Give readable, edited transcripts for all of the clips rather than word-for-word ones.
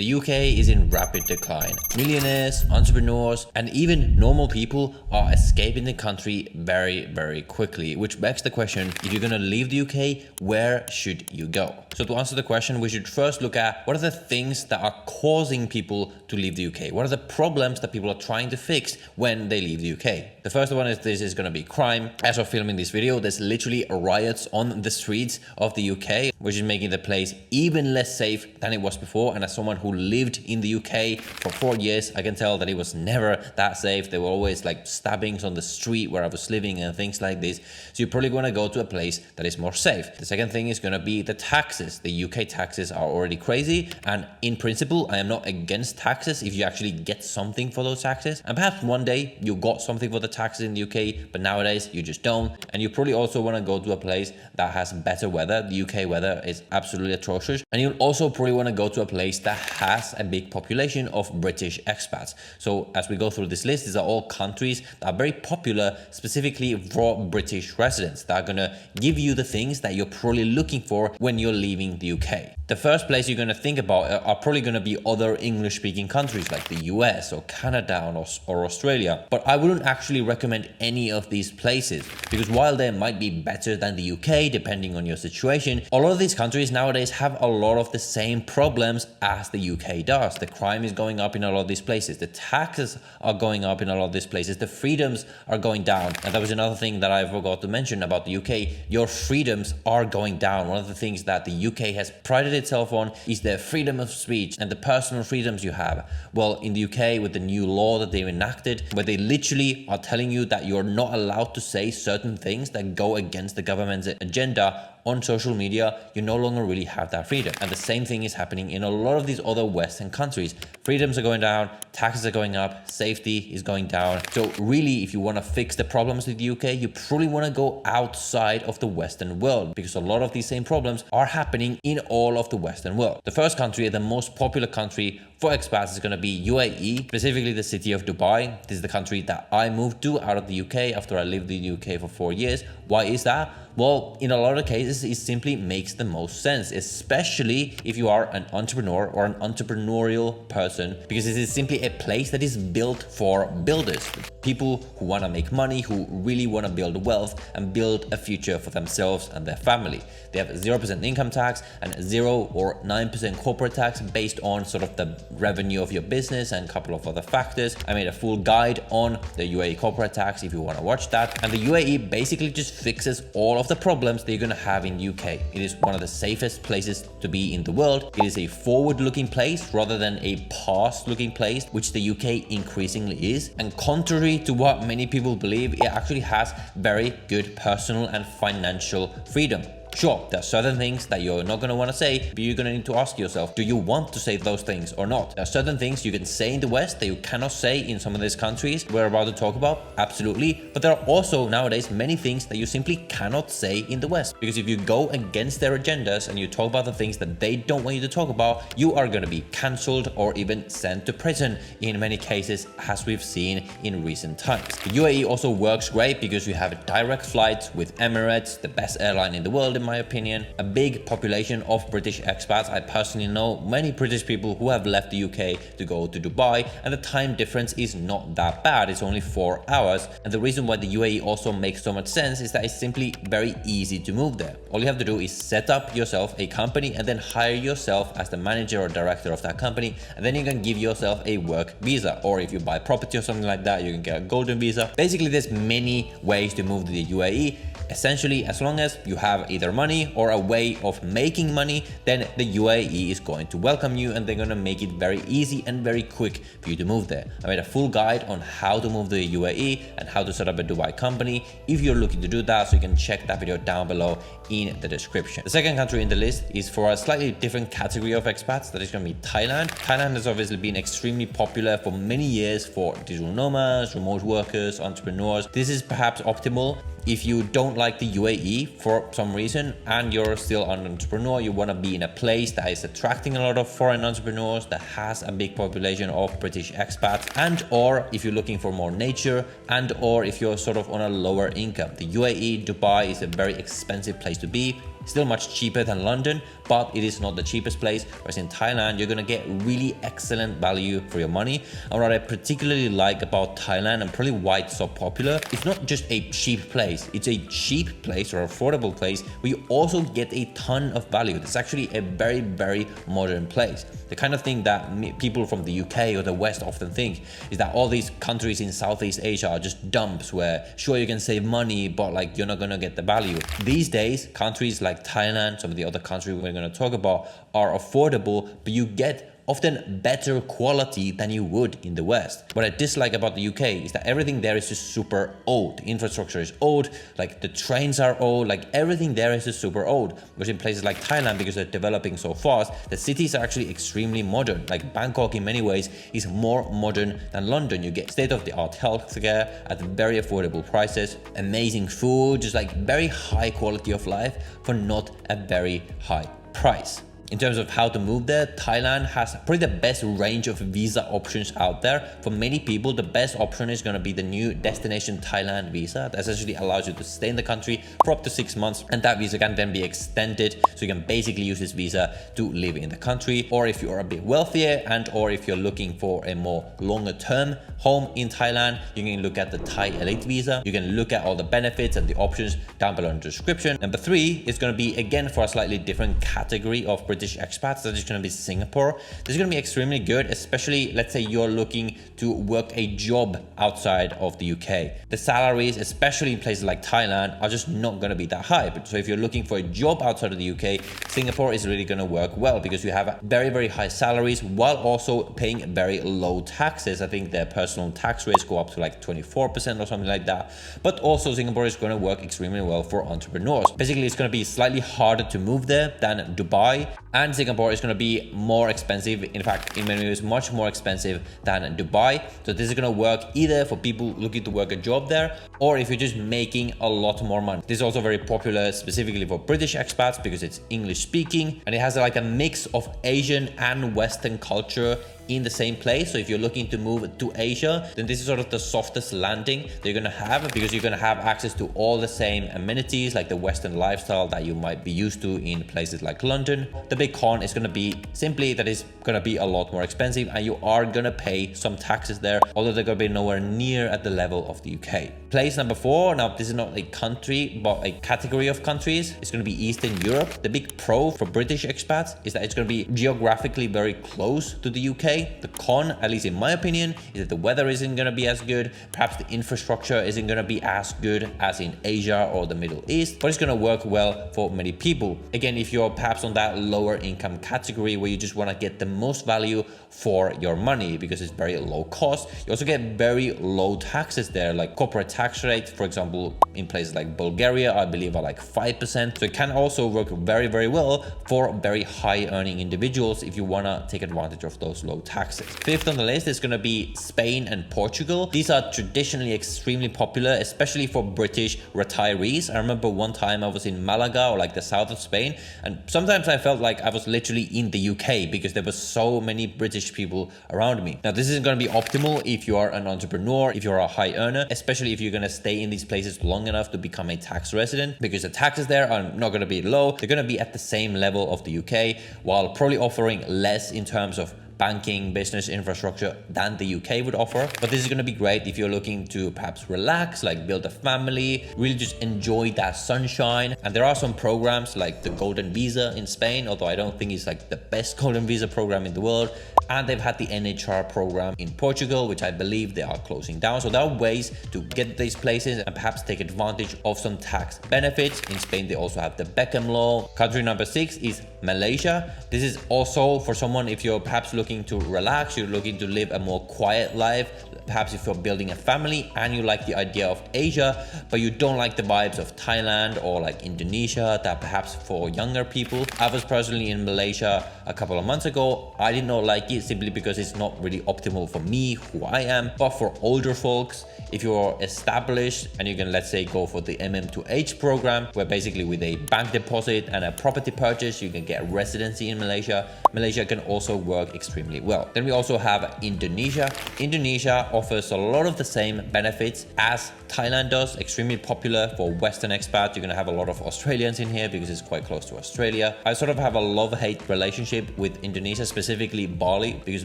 The UK is in rapid decline. Millionaires, entrepreneurs, and even normal people are escaping the country very, very quickly, which begs the question, if you're gonna leave the UK, where should you go? So to answer the question, we should first look at what are the things that are causing people to leave the UK? What are the problems that people are trying to fix when they leave the UK? The first one is this is gonna be crime. As of filming this video, there's literally riots on the streets of the UK, which is making the place even less safe than it was before. And as someone who lived in the UK for 4 years, I can tell that it was never that safe. There were always like stabbings on the street where I was living and things like this. So you're probably going to go to a place that is more safe. The second thing is going to be the taxes. The UK taxes are already crazy. And in principle, I am not against taxes if you actually get something for those taxes. And perhaps one day you got something for the taxes in the UK, but nowadays you just don't. And you probably also want to go to a place that has better weather. The UK weather is absolutely atrocious. And you'll also probably want to go to a place that has a big population of British expats. So as we go through this list, these are all countries that are very popular specifically for British residents that are going to give you the things that you're probably looking for when you're leaving the UK. The first place you're going to think about are probably going to be other English-speaking countries like the US or Canada or Australia. But I wouldn't actually recommend any of these places because while they might be better than the UK, depending on your situation, a lot of these countries nowadays have a lot of the same problems as the UK does. The crime is going up in a lot of these places. The taxes are going up in a lot of these places. The freedoms are going down. And that was another thing that I forgot to mention about the UK. Your freedoms are going down. One of the things that the UK has prided itself on is the freedom of speech and the personal freedoms you have. Well, in the UK, with the new law that they've enacted, where they literally are telling you that you're not allowed to say certain things that go against the government's agenda on social media, you no longer really have that freedom. And the same thing is happening in a lot of these other Western countries. Freedoms are going down, taxes are going up, safety is going down. So really, if you want to fix the problems with the UK, you probably want to go outside of the Western world because a lot of these same problems are happening in all of the Western world. The first country, the most popular country for expats is going to be UAE, specifically the city of Dubai. This is the country that I moved to out of the UK after I lived in the UK for 4 years. Why is that? Well, in a lot of cases, it simply makes the most sense, especially if you are an entrepreneur or an entrepreneurial person, because this is simply a place that is built for builders, people who want to make money, who really want to build wealth and build a future for themselves and their family. They have 0% income tax and 0 or 9% corporate tax based on sort of the revenue of your business and a couple of other factors. I made a full guide on the UAE corporate tax if you want to watch that. And the UAE basically just fixes all of the problems that you're going to have in UK. It is one of the safest places to be in the world. It is a forward-looking place rather than a past-looking place, which the UK increasingly is. And contrary to what many people believe, it actually has very good personal and financial freedom. Sure, there are certain things that you're not going to want to say, but you're going to need to ask yourself, do you want to say those things or not? There are certain things you can say in the West that you cannot say in some of these countries we're about to talk about, absolutely. But there are also nowadays many things that you simply cannot say in the West. Because if you go against their agendas and you talk about the things that they don't want you to talk about, you are going to be cancelled or even sent to prison in many cases, as we've seen in recent times. The UAE also works great because you have direct flights with Emirates, the best airline in the world, in my opinion, a big population of British expats. I personally know many British people who have left the UK to go to Dubai, and the time difference is not that bad. It's only 4 hours. And the reason why the UAE also makes so much sense is that it's simply very easy to move there. All you have to do is set up yourself a company and then hire yourself as the manager or director of that company, and then you can give yourself a work visa. Or if you buy property or something like that, you can get a golden visa. Basically, there's many ways to move to the UAE. Essentially, as long as you have either money or a way of making money, then the UAE is going to welcome you and they're going to make it very easy and very quick for you to move there. I made a full guide on how to move to the UAE and how to set up a Dubai company if you're looking to do that, so you can check that video down below in the description. The second country in the list is for a slightly different category of expats. That is going to be Thailand. Thailand has obviously been extremely popular for many years for digital nomads, remote workers, entrepreneurs. This is perhaps optimal if you don't like the UAE for some reason and you're still an entrepreneur, you want to be in a place that is attracting a lot of foreign entrepreneurs, that has a big population of British expats, and or if you're looking for more nature, and or if you're sort of on a lower income. The UAE, Dubai is a very expensive place to be. Still much cheaper than London, but it is not the cheapest place. Whereas in Thailand, you're gonna get really excellent value for your money. And what I particularly like about Thailand, and probably why it's so popular, it's not just a cheap place. It's a cheap place or affordable place where you also get a ton of value. It's actually a very, very modern place. The kind of thing that people from the UK or the West often think is that all these countries in Southeast Asia are just dumps where sure you can save money, but like you're not gonna get the value. These days, countries like Thailand, some of the other countries we're gonna talk about, are affordable, but you get often better quality than you would in the West. What I dislike about the UK is that everything there is just super old. The infrastructure is old, like the trains are old, like everything there is just super old. Whereas in places like Thailand, because they're developing so fast, the cities are actually extremely modern. Like Bangkok in many ways is more modern than London. You get state-of-the-art healthcare at very affordable prices, amazing food, just like very high quality of life for not a very high price. In terms of how to move there, Thailand has probably the best range of visa options out there. For many people, the best option is going to be the new Destination Thailand visa that essentially allows you to stay in the country for up to 6 months, and that visa can then be extended, so you can basically use this visa to live in the country. Or if you are a bit wealthier and or if you're looking for a more longer term home in Thailand, you can look at the Thai Elite visa. You can look at all the benefits and the options down below in the description. Number 3 is going to be, again, for a slightly different category of British expats, that is going to be Singapore. This is going to be extremely good, especially let's say you're looking to work a job outside of the UK. The salaries, especially in places like Thailand, are just not going to be that high. So if you're looking for a job outside of the UK, Singapore is really going to work well because you have very, very high salaries while also paying very low taxes. I think their personal tax rates go up to like 24% or something like that. But also Singapore is going to work extremely well for entrepreneurs. Basically, it's going to be slightly harder to move there than Dubai, and Singapore is going to be more expensive. In fact, in many ways, much more expensive than Dubai. So this is going to work either for people looking to work a job there, or if you're just making a lot more money. This is also very popular specifically for British expats because it's English speaking, and it has like a mix of Asian and Western culture in the same place. So if you're looking to move to Asia, then this is sort of the softest landing that you're gonna have, because you're gonna have access to all the same amenities like the Western lifestyle that you might be used to in places like London. The big con is gonna be simply that it's gonna be a lot more expensive, and you are gonna pay some taxes there, although they're gonna be nowhere near at the level of the UK. Place number 4, now this is not a country, but a category of countries. It's gonna be Eastern Europe. The big pro for British expats is that it's gonna be geographically very close to the UK. The con, at least in my opinion, is that the weather isn't going to be as good. Perhaps the infrastructure isn't going to be as good as in Asia or the Middle East, but it's going to work well for many people. Again, if you're perhaps on that lower income category where you just want to get the most value for your money because it's very low cost, you also get very low taxes there. Like corporate tax rate, for example, in places like Bulgaria, I believe are like 5%. So it can also work very, very well for very high earning individuals if you want to take advantage of those low taxes. 5th on the list is going to be Spain and Portugal. These are traditionally extremely popular, especially for British retirees. I remember one time I was in Malaga, or like the south of Spain, and sometimes I felt like I was literally in the UK because there were so many British people around me. Now, this isn't going to be optimal if you are an entrepreneur, if you're a high earner, especially if you're going to stay in these places long enough to become a tax resident, because the taxes there are not going to be low. They're going to be at the same level of the UK, while probably offering less in terms of banking, business infrastructure than the UK would offer. But this is going to be great if you're looking to perhaps relax, like build a family, really just enjoy that sunshine. And there are some programs like the Golden Visa in Spain, although I don't think it's like the best Golden Visa program in the world. And they've had the NHR program in Portugal, which I believe they are closing down. So there are ways to get these places and perhaps take advantage of some tax benefits. In Spain, they also have the Beckham law. Country number 6 is Malaysia. This is also for someone if you're perhaps looking to relax, you're looking to live a more quiet life, perhaps if you're building a family and you like the idea of Asia, but you don't like the vibes of Thailand or like Indonesia, that perhaps for younger people. I was personally in Malaysia a couple of months ago. I did not like it simply because it's not really optimal for me, who I am. But for older folks, if you're established and you can, let's say, go for the MM2H program, where basically with a bank deposit and a property purchase, you can get residency in Malaysia. Malaysia can also work extremely well. Then we also have Indonesia. Indonesia offers a lot of the same benefits as Thailand does, extremely popular for Western expats. You're gonna have a lot of Australians in here because it's quite close to Australia. I sort of have a love-hate relationship with Indonesia, specifically Bali, because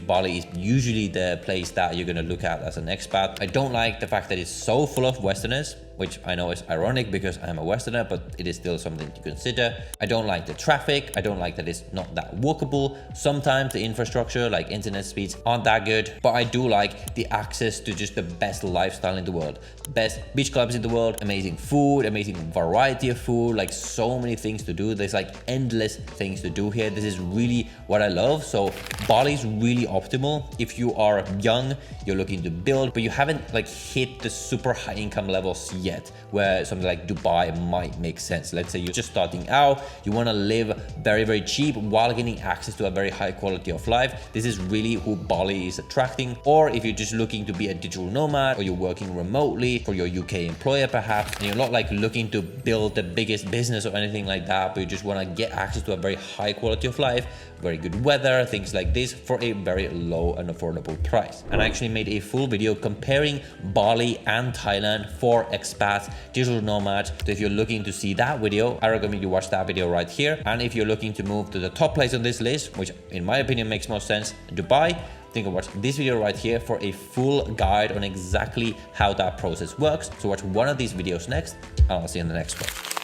Bali is usually the place that you're gonna look at as an expat. I don't like the fact that it's so full of Westerners, which I know is ironic because I'm a Westerner, but it is still something to consider. I don't like the traffic. I don't like that it's not that walkable. Sometimes the infrastructure, like internet speeds, aren't that good, but I do like the access to just the best lifestyle in the world. Best beach clubs in the world, amazing food, amazing variety of food, like so many things to do. There's like endless things to do here. This is really what I love. So Bali is really optimal if you are young, you're looking to build, but you haven't like hit the super high income levels yet, where something like Dubai might make sense. Let's say you're just starting out, you want to live very, very cheap while getting access to a very high quality of life. This is really who Bali is attracting. Or if you're just looking to be a digital nomad, or you're working remotely for your UK employer perhaps, and you're not like looking to build the biggest business or anything like that, but you just want to get access to a very high quality of life, very good weather, things like this, for a very low and affordable price. And I actually made a full video comparing Bali and Thailand for expats, digital nomads. So if you're looking to see that video, I recommend you watch that video right here. And if you're looking to move to the top place on this list, which in my opinion makes most sense, Dubai, think of watch this video right here for a full guide on exactly how that process works. So watch one of these videos next, and I'll see you in the next one.